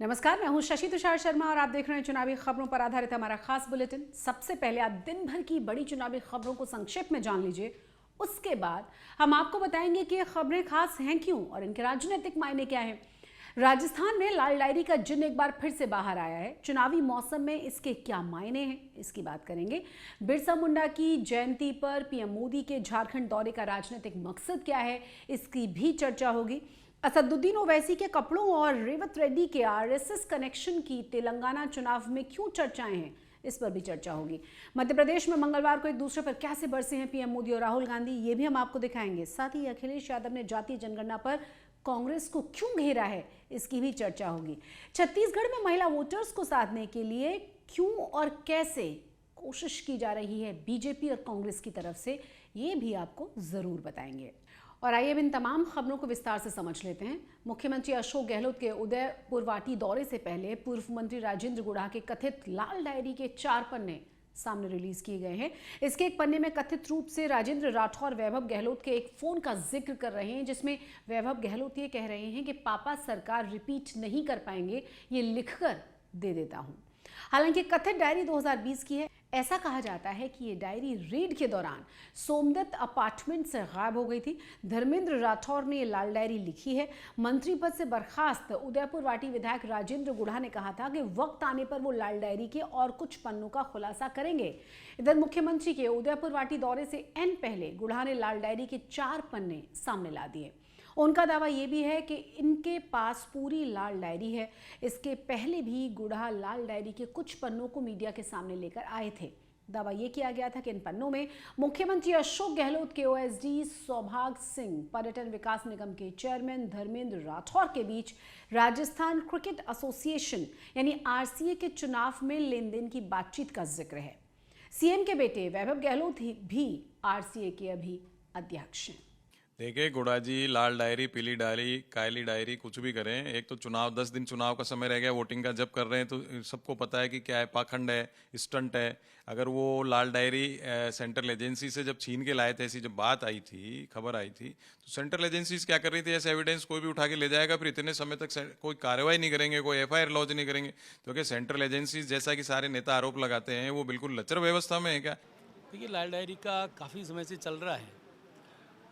नमस्कार, मैं हूं शशि तुषार शर्मा और आप देख रहे हैं चुनावी खबरों पर आधारित हमारा खास बुलेटिन। सबसे पहले आप दिन भर की बड़ी चुनावी खबरों को संक्षेप में जान लीजिए। उसके बाद हम आपको बताएंगे कि ये खबरें खास हैं क्यों और इनके राजनीतिक मायने क्या हैं। राजस्थान में लाल डायरी का जिन्न एक बार फिर से बाहर आया है। चुनावी मौसम में इसके क्या मायने हैं, इसकी बात करेंगे। बिरसा मुंडा की जयंती पर पीएम मोदी के झारखंड दौरे का राजनीतिक मकसद क्या है, इसकी भी चर्चा होगी। असदुद्दीन ओवैसी के कपड़ों और रेवत रेड्डी के आरएसएस कनेक्शन की तेलंगाना चुनाव में क्यों चर्चाएं हैं, इस पर भी चर्चा होगी। मध्य प्रदेश में मंगलवार को एक दूसरे पर कैसे बरसे हैं पीएम मोदी और राहुल गांधी, ये भी हम आपको दिखाएंगे। साथ ही अखिलेश यादव ने जातीय जनगणना पर कांग्रेस को क्यों घेरा है, इसकी भी चर्चा होगी। छत्तीसगढ़ में महिला वोटर्स को साधने के लिए क्यों और कैसे कोशिश की जा रही है बीजेपी और कांग्रेस की तरफ से, ये भी आपको जरूर बताएंगे। और आइए अब इन तमाम खबरों को विस्तार से समझ लेते हैं। मुख्यमंत्री अशोक गहलोत के उदयपुर वाटी दौरे से पहले पूर्व मंत्री राजेंद्र गुढ़ा के कथित लाल डायरी के 4 पन्ने सामने रिलीज किए गए हैं। इसके एक पन्ने में कथित रूप से राजेंद्र राठौर वैभव गहलोत के एक फोन का जिक्र कर रहे हैं, जिसमें वैभव गहलोत ये कह रहे हैं कि पापा सरकार रिपीट नहीं कर पाएंगे, ये लिखकर दे देता हूं। हालांकि कथित डायरी 2020 की है। ऐसा कहा जाता है कि ये डायरी रेड के दौरान सोमदत्त अपार्टमेंट से गायब हो गई थी। धर्मेंद्र राठौर ने ये लाल डायरी लिखी है। मंत्री पद से बर्खास्त उदयपुर वाटी विधायक राजेंद्र गुढ़ा ने कहा था कि वक्त आने पर वो लाल डायरी के और कुछ पन्नों का खुलासा करेंगे। इधर मुख्यमंत्री के उदयपुर वाटी दौरे से एन पहले गुढ़ा ने लाल डायरी के 4 पन्ने सामने ला दिए। उनका दावा यह भी है कि इनके पास पूरी लाल डायरी है। इसके पहले भी गुढ़ा लाल डायरी के कुछ पन्नों को मीडिया के सामने लेकर आए थे। दावा यह किया गया था कि इन पन्नों में मुख्यमंत्री अशोक गहलोत के ओएसडी सौभाग्य सिंह, पर्यटन विकास निगम के चेयरमैन धर्मेंद्र राठौर के बीच राजस्थान क्रिकेट एसोसिएशन यानी आरसीए के चुनाव में लेन देन की बातचीत का जिक्र है। सीएम के बेटे वैभव गहलोत भी आरसीए के अभी अध्यक्ष हैं। देखिए गुड़ा जी, लाल डायरी, पीली डायरी, काली डायरी, कुछ भी करें, एक तो चुनाव 10 दिन चुनाव का समय रह गया, वोटिंग का जब कर रहे हैं तो सबको पता है कि क्या है, पाखंड है, स्टंट है। अगर वो लाल डायरी सेंट्रल एजेंसी से जब छीन के लाए थे, ऐसी जब बात आई थी, खबर आई थी, तो सेंट्रल एजेंसीज क्या कर रही थी, ऐसे एविडेंस कोई भी उठा के ले जाएगा, फिर इतने समय तक कोई कार्रवाई नहीं करेंगे, कोई एफआईआर लॉन्च नहीं करेंगे। क्योंकि सेंट्रल एजेंसीज, जैसा कि सारे नेता आरोप लगाते हैं, वो बिल्कुल लचर व्यवस्था में है क्या? देखिए, लाल डायरी का काफ़ी समय से चल रहा है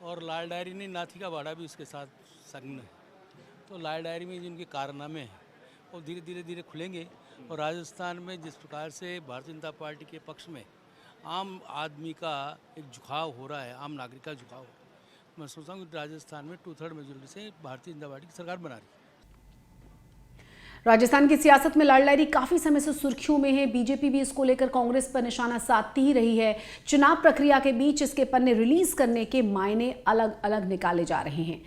और लाल डायरी ने नाथी का बाड़ा भी उसके साथ संलग्न है। तो लाल डायरी में जिनके कारनामे हैं वो धीरे धीरे खुलेंगे। और राजस्थान में जिस प्रकार से भारतीय जनता पार्टी के पक्ष में आम आदमी का एक झुकाव हो रहा है, आम नागरिक का झुकाव हो रहा है, मैं सोचता हूँ कि राजस्थान में 2/3 मेजोरिटी से भारतीय जनता पार्टी की सरकार बना रही है। राजस्थान की सियासत में लाल डायरी काफी समय से सुर्खियों में है। बीजेपी भी इसको लेकर कांग्रेस पर निशाना साधती ही रही है। चुनाव प्रक्रिया के बीच इसके पन्ने रिलीज करने के मायने अलग अलग निकाले जा रहे हैं।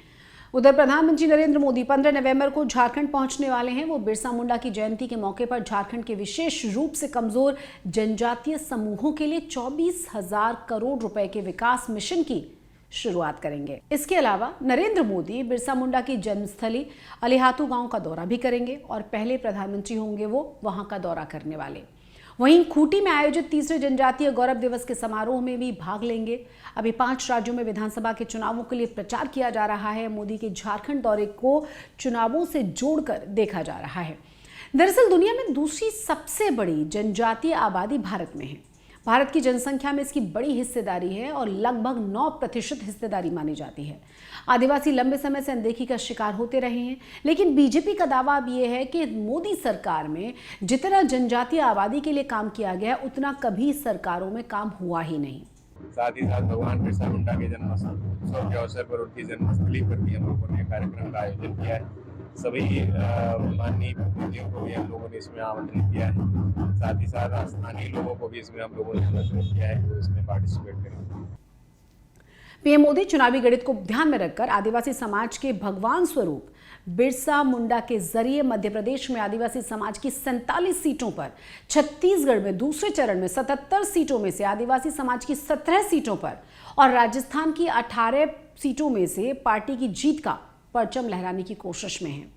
उधर प्रधानमंत्री नरेंद्र मोदी 15 नवंबर को झारखंड पहुंचने वाले हैं। वो बिरसा मुंडा की जयंती के मौके पर झारखंड के विशेष रूप से कमजोर जनजातीय समूहों के लिए 24,000 करोड़ रुपए के विकास मिशन की शुरुआत करेंगे। इसके अलावा नरेंद्र मोदी बिरसा मुंडा की जन्मस्थली अलीहातू गांव का दौरा भी करेंगे और पहले प्रधानमंत्री होंगे वो वहां का दौरा करने वाले। वहीं खूंटी में आयोजित 3रे जनजातीय गौरव दिवस के समारोह में भी भाग लेंगे। अभी 5 राज्यों में विधानसभा के चुनावों के लिए प्रचार किया जा रहा है। मोदी के झारखंड दौरे को चुनावों से जोड़कर देखा जा रहा है। दरअसल दुनिया में दूसरी सबसे बड़ी जनजातीय आबादी भारत में है। भारत की जनसंख्या में इसकी बड़ी हिस्सेदारी है और लगभग 9% हिस्सेदारी मानी जाती है। आदिवासी लंबे समय से अनदेखी का शिकार होते रहे हैं, लेकिन बीजेपी का दावा अब यह है कि मोदी सरकार में जितना जनजातीय आबादी के लिए काम किया गया उतना कभी सरकारों में काम हुआ ही नहीं। साथ ही साथ भगवान बिरसा मुंडा के जन्मोत्सव के अवसर पर उनकी जन्मस्थली पर भी हम लोगों ने कार्यक्रम का आयोजन किया है। सभी माननीय प्रतिनिधियों को भी हम लोगों ने इसमें आमंत्रित किया है। साथ ही साथ स्थानीय लोगों को भी इसमें हम लोगों ने आमंत्रित किया है कि वो इसमें पार्टिसिपेट करें। पीएम मोदी चुनावी गणित को ध्यान में रखकर आदिवासी समाज के भगवान स्वरूप बिरसा मुंडा के जरिए मध्य प्रदेश में आदिवासी समाज की 47 सीटों पर, छत्तीसगढ़ में दूसरे चरण में 77 सीटों में से आदिवासी समाज की 17 सीटों पर और राजस्थान की 18 सीटों में से पार्टी की जीत का परचम लहराने की कोशिश में है।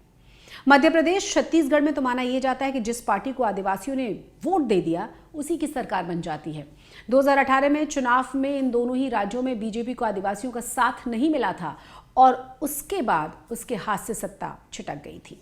मध्य प्रदेश, छत्तीसगढ़ में तो माना यह जाता है कि जिस पार्टी को आदिवासियों ने वोट दे दिया उसी की सरकार बन जाती है। 2018 में चुनाव में इन दोनों ही राज्यों में बीजेपी को आदिवासियों का साथ नहीं मिला था और उसके बाद उसके हाथ से सत्ता छिटक गई थी।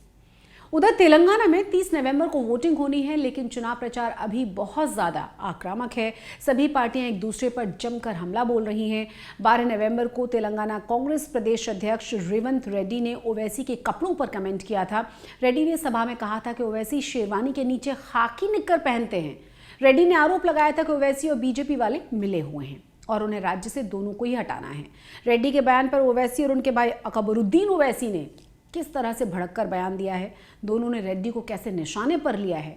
उधर तेलंगाना में 30 नवंबर को वोटिंग होनी है, लेकिन चुनाव प्रचार अभी बहुत ज़्यादा आक्रामक है। सभी पार्टियां एक दूसरे पर जमकर हमला बोल रही हैं। 12 नवंबर को तेलंगाना कांग्रेस प्रदेश अध्यक्ष रेवंत रेड्डी ने ओवैसी के कपड़ों पर कमेंट किया था। रेड्डी ने सभा में कहा था कि ओवैसी शेरवानी के नीचे खाकी निक्कर पहनते हैं। रेड्डी ने आरोप लगाया था कि ओवैसी और बीजेपी वाले मिले हुए हैं और उन्हें राज्य से दोनों को ही हटाना है। रेड्डी के बयान पर ओवैसी और उनके भाई अकबरुद्दीन ओवैसी ने किस तरह से भड़ककर बयान दिया है, दोनों ने रेड्डी को कैसे निशाने पर लिया है,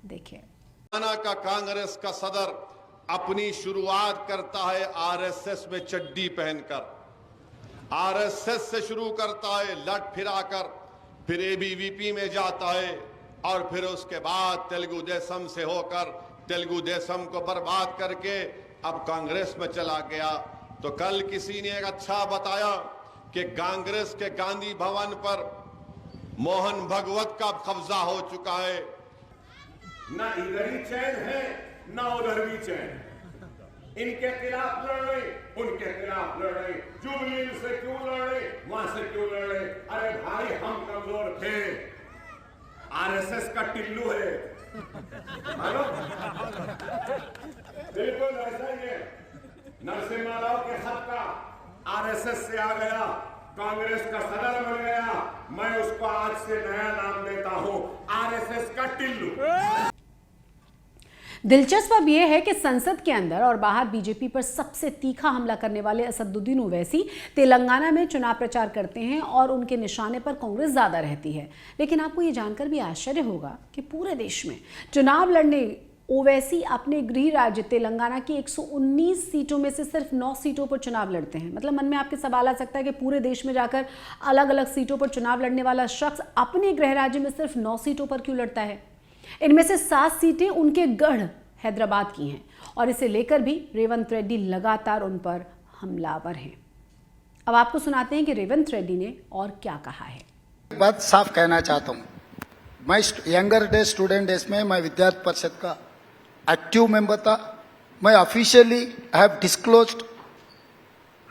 देखिए। तेलंगाना का कांग्रेस का सदर अपनी शुरुआत करता है आरएसएस में चड्डी पहनकर, आरएसएस से शुरू करता है लट फिराकर, फिर एबीवीपी में जाता है और फिर उसके बाद तेलुगु देशम से होकर तेलुगु देशम को बर्बाद करके अब कांग्रेस में चला गया। तो कल किसी ने एक अच्छा बताया कि कांग्रेस के गांधी भवन पर मोहन भगवत का कब्जा हो चुका है। ना इधर ही चैन है ना उधर भी चैन। इनके खिलाफ लड़ रहे, उनके खिलाफ लड़ रहे, जुबली से क्यों लड़ रहे, वहां से क्यों लड़ रहे। अरे भाई हम कमजोर थे, आरएसएस का टिल्लू है। हेलो, बिल्कुल ऐसा ही है। नरसिम्हा राव के खत का आरएसएस से आ गया, कांग्रेस का सदर बन गया। मैं उसको आज से नया नाम देता हूं, आरएसएस का टिल्लू। दिलचस्प अब यह है कि संसद के अंदर और बाहर बीजेपी पर सबसे तीखा हमला करने वाले असदुद्दीन ओवैसी तेलंगाना में चुनाव प्रचार करते हैं और उनके निशाने पर कांग्रेस ज्यादा रहती है। लेकिन आपको ये जानकर भी आश्चर्य होगा कि पूरे देश में चुनाव लड़ने ओवैसी अपने गृह राज्य तेलंगाना की 119 सीटों में से सिर्फ 9 सीटों पर चुनाव लड़ते हैं। मतलब मन में आपके सवाल आ सकता है कि पूरे देश में जाकर अलग अलग सीटों पर चुनाव लड़ने वाला शख्स अपने गृह राज्य में सिर्फ 9 सीटों पर क्यों लड़ता है। इनमें से 7 सीटें उनके गढ़ हैदराबाद की हैं और इसे लेकर भी रेवंत रेड्डी लगातार उन पर हमलावर हैं। अब आपको सुनाते हैं कि रेवंत रेड्डी ने और क्या कहा है। बात साफ कहना चाहता हूँ, मैं यंगर डे स्टूडेंट डेज में मैं विद्यार्थी परिषद का एक्टिव मेंबर था। मैं ऑफिशियली हैव डिस्क्लोज्ड,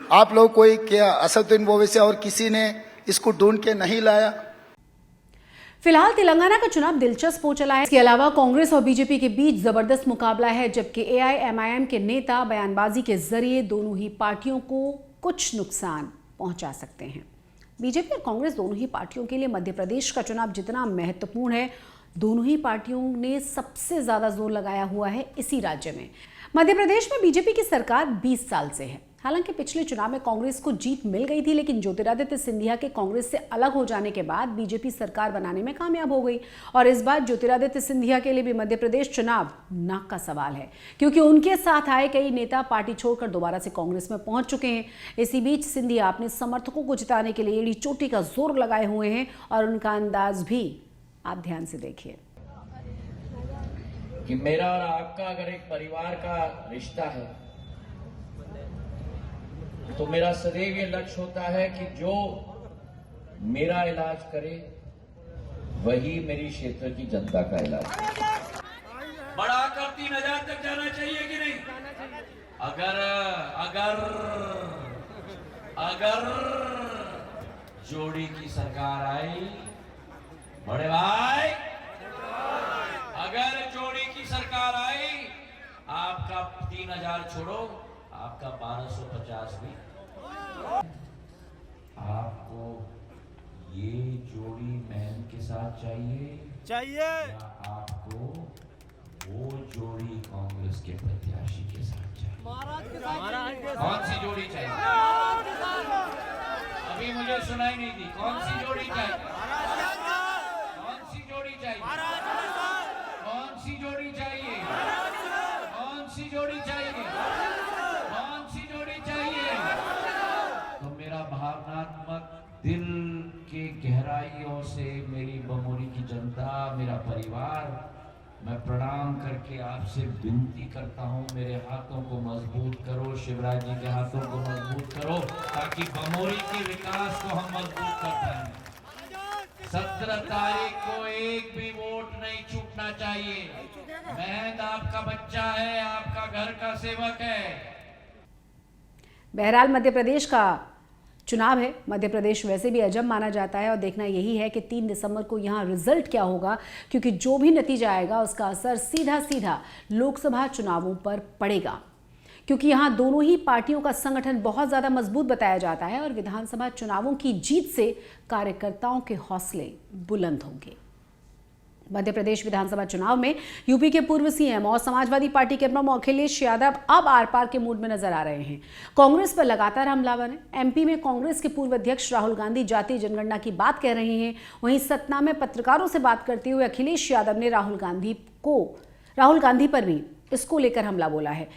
आप लोग कोई क्या असदुद्दीन ओवैसी और किसी ने इसको ढूंढ के नहीं लाया। फिलहाल तेलंगाना का चुनाव दिलचस्प हो चला है। इसके अलावा कांग्रेस और बीजेपी के बीच जबरदस्त मुकाबला है, जबकि एआईएमआईएम के नेता बयानबाजी के जरिए दोनों ही पार्टियों को कुछ नुकसान पहुंचा सकते हैं। बीजेपी और कांग्रेस दोनों ही पार्टियों के लिए मध्य प्रदेश का चुनाव जितना महत्वपूर्ण है, दोनों ही पार्टियों ने सबसे ज्यादा जोर लगाया हुआ है इसी राज्य में। मध्य प्रदेश में बीजेपी की सरकार 20 साल से है। हालांकि पिछले चुनाव में कांग्रेस को जीत मिल गई थी, लेकिन ज्योतिरादित्य सिंधिया के कांग्रेस से अलग हो जाने के बाद बीजेपी सरकार बनाने में कामयाब हो गई। और इस बार ज्योतिरादित्य सिंधिया के लिए भी मध्य प्रदेश चुनाव नाक का सवाल है, क्योंकि उनके साथ आए कई नेता पार्टी छोड़कर दोबारा से कांग्रेस में पहुंच चुके हैं। इसी बीच सिंधिया अपने समर्थकों को जिताने के लिए एड़ी चोटी का जोर लगाए हुए हैं और उनका अंदाज भी आप ध्यान से देखिए कि मेरा और आपका अगर एक परिवार का रिश्ता है तो मेरा सदैव ये लक्ष्य होता है कि जो मेरा इलाज करे वही मेरी क्षेत्र की जनता का इलाज करे। बढ़ाकर 3000 तक जाना चाहिए कि नहीं? अगर अगर अगर जोड़ी की सरकार आई, बड़े भाई, अगर जोड़ी की सरकार आई, आपका 3000 छोड़ो, आपका 1250 भी। आपको ये जोड़ी मैन के साथ चाहिए या आपको वो जोड़ी कांग्रेस के प्रत्याशी के साथ चाहिए? कौन सी जोड़ी चाहिए? अभी मुझे सुनाई नहीं दी। कौन सी जोड़ी चाहिए? कौन सी जोड़ी चाहिए? कौन सी जोड़ी चाहिए? कौन सी जोड़ी चाहिए? कौन सी जोड़ी चाहिए? तो मेरा भावनात्मक दिल के गहराइयों से मेरी बमोरी की जनता, मेरा परिवार, मैं प्रणाम करके आपसे विनती करता हूं, मेरे हाथों को मजबूत करो, शिवराज जी के हाथों को मजबूत करो, ताकि बमोरी के विकास को हम मजबूत कर पाए। 17 तारीख को एक भी वोट नहीं छूटना चाहिए। महंत आपका बच्चा है, आपका घर का सेवक है। बहरहाल मध्य प्रदेश का चुनाव है, मध्य प्रदेश वैसे भी अजब माना जाता है और देखना यही है कि 3 दिसंबर को यहाँ रिजल्ट क्या होगा, क्योंकि जो भी नतीजा आएगा उसका असर सीधा सीधा लोकसभा चुनावों पर पड़ेगा, क्योंकि यहाँ दोनों ही पार्टियों का संगठन बहुत ज़्यादा मजबूत बताया जाता है और विधानसभा चुनावों की जीत से कार्यकर्ताओं के हौसले बुलंद होंगे। मध्य प्रदेश विधानसभा चुनाव में यूपी के पूर्व सीएम और समाजवादी पार्टी के प्रमुख अखिलेश यादव अब आर पार के मूड में नजर आ रहे हैं। कांग्रेस पर लगातार हमलावर हैं। एमपी में कांग्रेस के पूर्व अध्यक्ष राहुल गांधी जातीय जनगणना की बात कह रहे हैं। वहीं सतना में पत्रकारों से बात करते हुए अखिलेश यादव ने राहुल गांधी पर भी इसको लेकर हमला बोला है।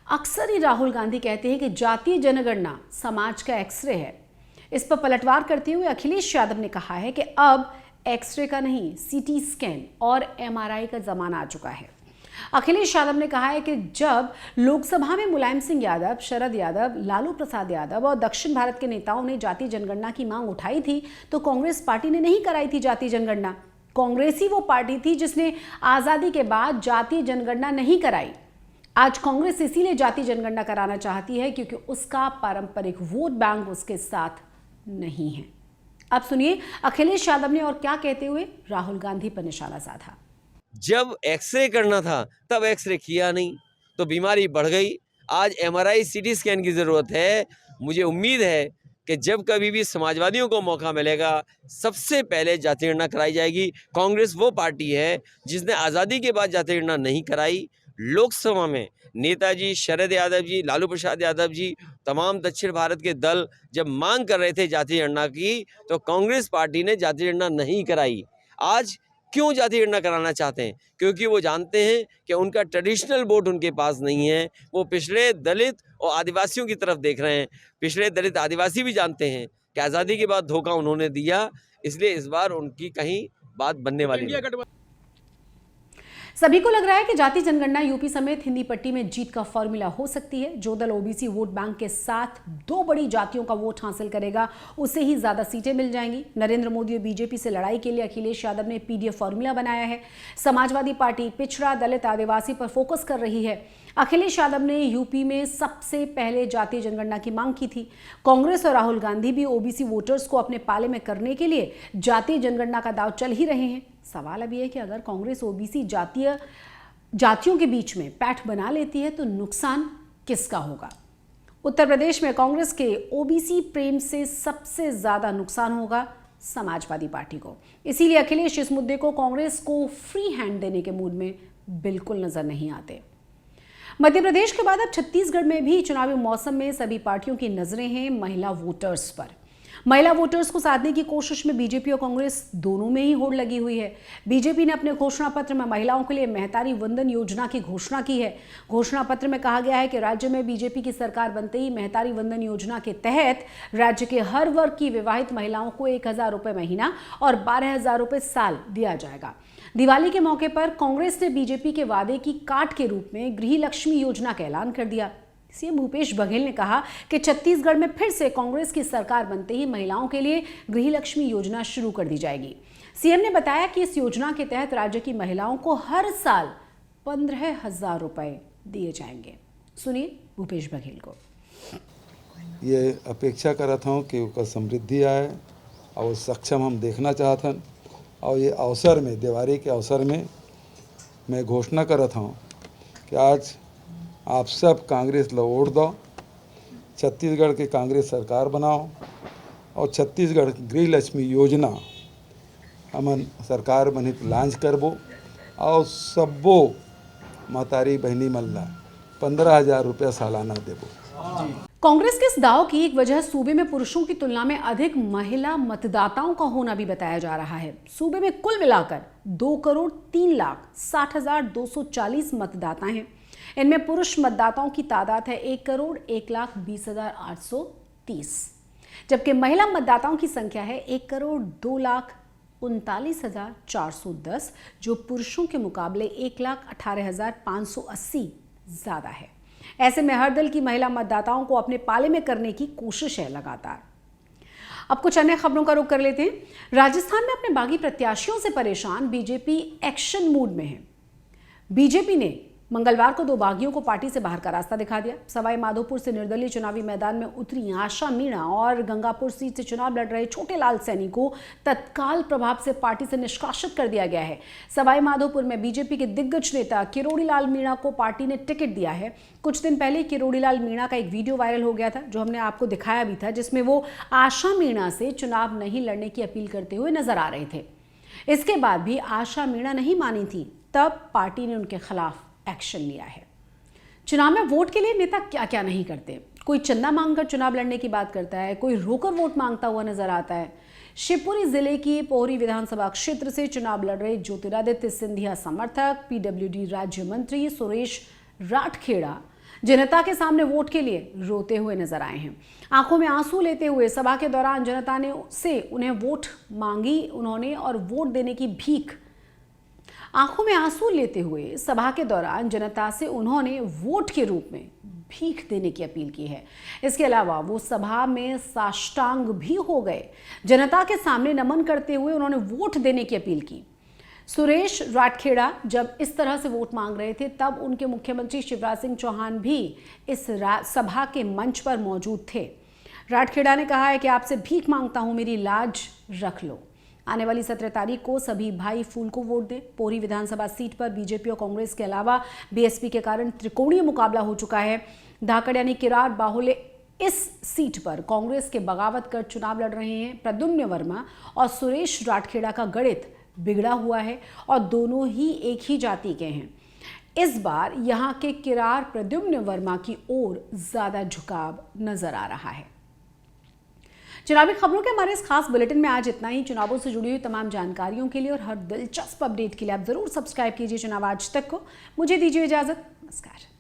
अक्सर ही राहुल गांधी कहते हैं कि जातीय जनगणना समाज का एक्सरे है। इस पर पलटवार करते हुए अखिलेश यादव ने कहा है कि अब एक्सरे का नहीं, सीटी स्कैन और एमआरआई का जमाना आ चुका है। अखिलेश यादव ने कहा है कि जब लोकसभा में मुलायम सिंह यादव, शरद यादव, लालू प्रसाद यादव और दक्षिण भारत के नेताओं ने जातीय जनगणना की मांग उठाई थी तो कांग्रेस पार्टी ने नहीं कराई थी जातीय जनगणना। कांग्रेस ही वो पार्टी थी जिसने आजादी के बाद जातीय जनगणना नहीं कराई। आज कांग्रेस इसीलिए जातीय जनगणना कराना चाहती है क्योंकि उसका पारंपरिक वोट बैंक उसके साथ नहीं है। अब सुनिए अखिलेश यादव ने और क्या कहते हुए राहुल गांधी पर निशाना साधा। जब एक्सरे करना था तब एक्सरे किया नहीं तो बीमारी बढ़ गई। आज एमआरआई, सीटी स्कैन की ज़रूरत है। मुझे उम्मीद है कि जब कभी भी समाजवादियों को मौका मिलेगा सबसे पहले जातीय गणना कराई जाएगी। कांग्रेस वो पार्टी है जिसने आज़ादी के बाद जातीय गणना नहीं कराई। लोकसभा में नेताजी शरद यादव जी, लालू प्रसाद यादव जी, तमाम दक्षिण भारत के दल जब मांग कर रहे थे जातीय गणना की तो कांग्रेस पार्टी ने जातीय गणना नहीं कराई। आज क्यों जातीय गणना कराना चाहते हैं? क्योंकि वो जानते हैं कि उनका ट्रेडिशनल वोट उनके पास नहीं है। वो पिछड़े दलित और आदिवासियों की तरफ देख रहे हैं। पिछड़े दलित आदिवासी भी जानते हैं कि आज़ादी के बाद धोखा उन्होंने दिया, इसलिए इस बार उनकी कहीं बात बनने वाली नहीं। सभी को लग रहा है कि जाति जनगणना यूपी समेत हिंदी पट्टी में जीत का फॉर्मूला हो सकती है। जो दल ओबीसी वोट बैंक के साथ 2 बड़ी जातियों का वोट हासिल करेगा उसे ही ज्यादा सीटें मिल जाएंगी। नरेंद्र मोदी और बीजेपी से लड़ाई के लिए अखिलेश यादव ने पीडीएफ फॉर्मूला बनाया है। समाजवादी पार्टी पिछड़ा, दलित, आदिवासी पर फोकस कर रही है। अखिलेश यादव ने यूपी में सबसे पहले जातीय जनगणना की मांग की थी। कांग्रेस और राहुल गांधी भी ओबीसी वोटर्स को अपने पाले में करने के लिए जातीय जनगणना का दांव चल ही रहे हैं। सवाल अब यह है कि अगर कांग्रेस ओबीसी जातियों के बीच में पैठ बना लेती है तो नुकसान किसका होगा? उत्तर प्रदेश में कांग्रेस के ओबीसी प्रेम से सबसे ज्यादा नुकसान होगा समाजवादी पार्टी को। इसीलिए अखिलेश इस मुद्दे को कांग्रेस को फ्री हैंड देने के मूड में बिल्कुल नजर नहीं आते। मध्य प्रदेश के बाद अब छत्तीसगढ़ में भी चुनावी मौसम में सभी पार्टियों की नजरें हैं महिला वोटर्स पर। महिला वोटर्स को साधने की कोशिश में बीजेपी और कांग्रेस दोनों में ही होड़ लगी हुई है। बीजेपी ने अपने घोषणा पत्र में महिलाओं के लिए महतारी वंदन योजना की घोषणा की है। घोषणा पत्र में कहा गया है कि राज्य में बीजेपी की सरकार बनते ही महतारी वंदन योजना के तहत राज्य के हर वर्ग की विवाहित महिलाओं को 1,000 रुपये महीना और 12,000 रुपये साल दिया जाएगा। दिवाली के मौके पर कांग्रेस ने बीजेपी के वादे की काट के रूप में गृह लक्ष्मी योजना का ऐलान कर दिया। सीएम भूपेश बघेल ने कहा कि छत्तीसगढ़ में फिर से कांग्रेस की सरकार बनते ही महिलाओं के लिए गृह लक्ष्मी योजना शुरू कर दी जाएगी। सीएम ने बताया कि इस योजना के तहत राज्य की महिलाओं को हर साल 15,000 रुपए दिए जाएंगे। सुनिए भूपेश बघेल को। ये अपेक्षा करत हूँ कि उसका समृद्धि आए और सक्षम हम देखना चाहते हैं। और ये अवसर में, दिवाली के अवसर में मैं घोषणा करत हूँ कि आज आप सब कांग्रेस ला वोट दो, छत्तीसगढ़ के कांग्रेस सरकार बनाओ और छत्तीसगढ़ गृह लक्ष्मी योजना हमन सरकार बनित लॉन्च करबो और सबो मातारी बहनी मन ला 15,000 रुपया सालाना देबो। कांग्रेस के इस दाव की एक वजह सूबे में पुरुषों की तुलना में अधिक महिला मतदाताओं का होना भी बताया जा रहा है। सूबे में कुल मिलाकर 2,03,60,240 मतदाता हैं। इनमें पुरुष मतदाताओं की तादाद है 1,01,20,830, जबकि महिला मतदाताओं की संख्या है 1,02,39,410, जो पुरुषों के मुकाबले 1,18,580 ज्यादा है। ऐसे में हर दल की महिला मतदाताओं को अपने पाले में करने की कोशिश है लगातार। अब कुछ अन्य खबरों का रुख कर लेते हैं। राजस्थान में अपने बागी प्रत्याशियों से परेशान बीजेपी एक्शन मूड में है। बीजेपी ने मंगलवार को 2 बागियों को पार्टी से बाहर का रास्ता दिखा दिया। सवाई माधोपुर से निर्दलीय चुनावी मैदान में उतरी आशा मीणा और गंगापुर सीट से चुनाव लड़ रहे छोटे लाल सैनी को तत्काल प्रभाव से पार्टी से निष्कासित कर दिया गया है। सवाई माधोपुर में बीजेपी के दिग्गज नेता किरोड़ी लाल मीणा को पार्टी ने टिकट दिया है। कुछ दिन पहले किरोड़ी लाल मीणा का एक वीडियो वायरल हो गया था, जो हमने आपको दिखाया भी था, जिसमें वो आशा मीणा से चुनाव नहीं लड़ने की अपील करते हुए नजर आ रहे थे। इसके बाद भी आशा मीणा नहीं मानी थी, तब पार्टी ने उनके खिलाफ एक्शन लिया है। चुनाव में वोट के लिए नेता क्या क्या नहीं करते। कोई चंदा मांगकर चुनाव लड़ने की बात करता है, कोई रोकर वोट मांगता हुआ नजर आता है। शिवपुरी जिले की पोहरी विधानसभा क्षेत्र से चुनाव लड़ रहे ज्योतिरादित्य सिंधिया समर्थक पीडब्ल्यूडी राज्य मंत्री सुरेश राठखेड़ा जनता के सामने वोट के लिए रोते हुए नजर आए हैं। आंखों में आंसू लेते हुए सभा के दौरान जनता ने से उन्हें वोट मांगी उन्होंने और वोट देने की भीख आंखों में आंसू लेते हुए सभा के दौरान जनता से उन्होंने वोट के रूप में भीख देने की अपील की है। इसके अलावा वो सभा में साष्टांग भी हो गए। जनता के सामने नमन करते हुए उन्होंने वोट देने की अपील की। सुरेश राठखेड़ा जब इस तरह से वोट मांग रहे थे, तब उनके मुख्यमंत्री शिवराज सिंह चौहान भी इस सभा के मंच पर मौजूद थे। राठखेड़ा ने कहा है कि आपसे भीख मांगता हूं, मेरी लाज रख लो। आने वाली 17 तारीख को सभी भाई फूल को वोट दें। पोहरी विधानसभा सीट पर बीजेपी और कांग्रेस के अलावा बीएसपी के कारण त्रिकोणीय मुकाबला हो चुका है। धाकड़ यानी किरार बाहुले इस सीट पर कांग्रेस के बगावत कर चुनाव लड़ रहे हैं। प्रद्युम्न वर्मा और सुरेश राठखेड़ा का गणित बिगड़ा हुआ है और दोनों ही एक ही जाति के हैं। इस बार यहां के किरार प्रद्युम्न वर्मा की ओर ज्यादा झुकाव नजर आ रहा है। चुनावी खबरों के हमारे इस खास बुलेटिन में आज इतना ही। चुनावों से जुड़ी हुई तमाम जानकारियों के लिए और हर दिलचस्प अपडेट के लिए आप जरूर सब्सक्राइब कीजिए चुनाव आज तक को। मुझे दीजिए इजाजत। नमस्कार।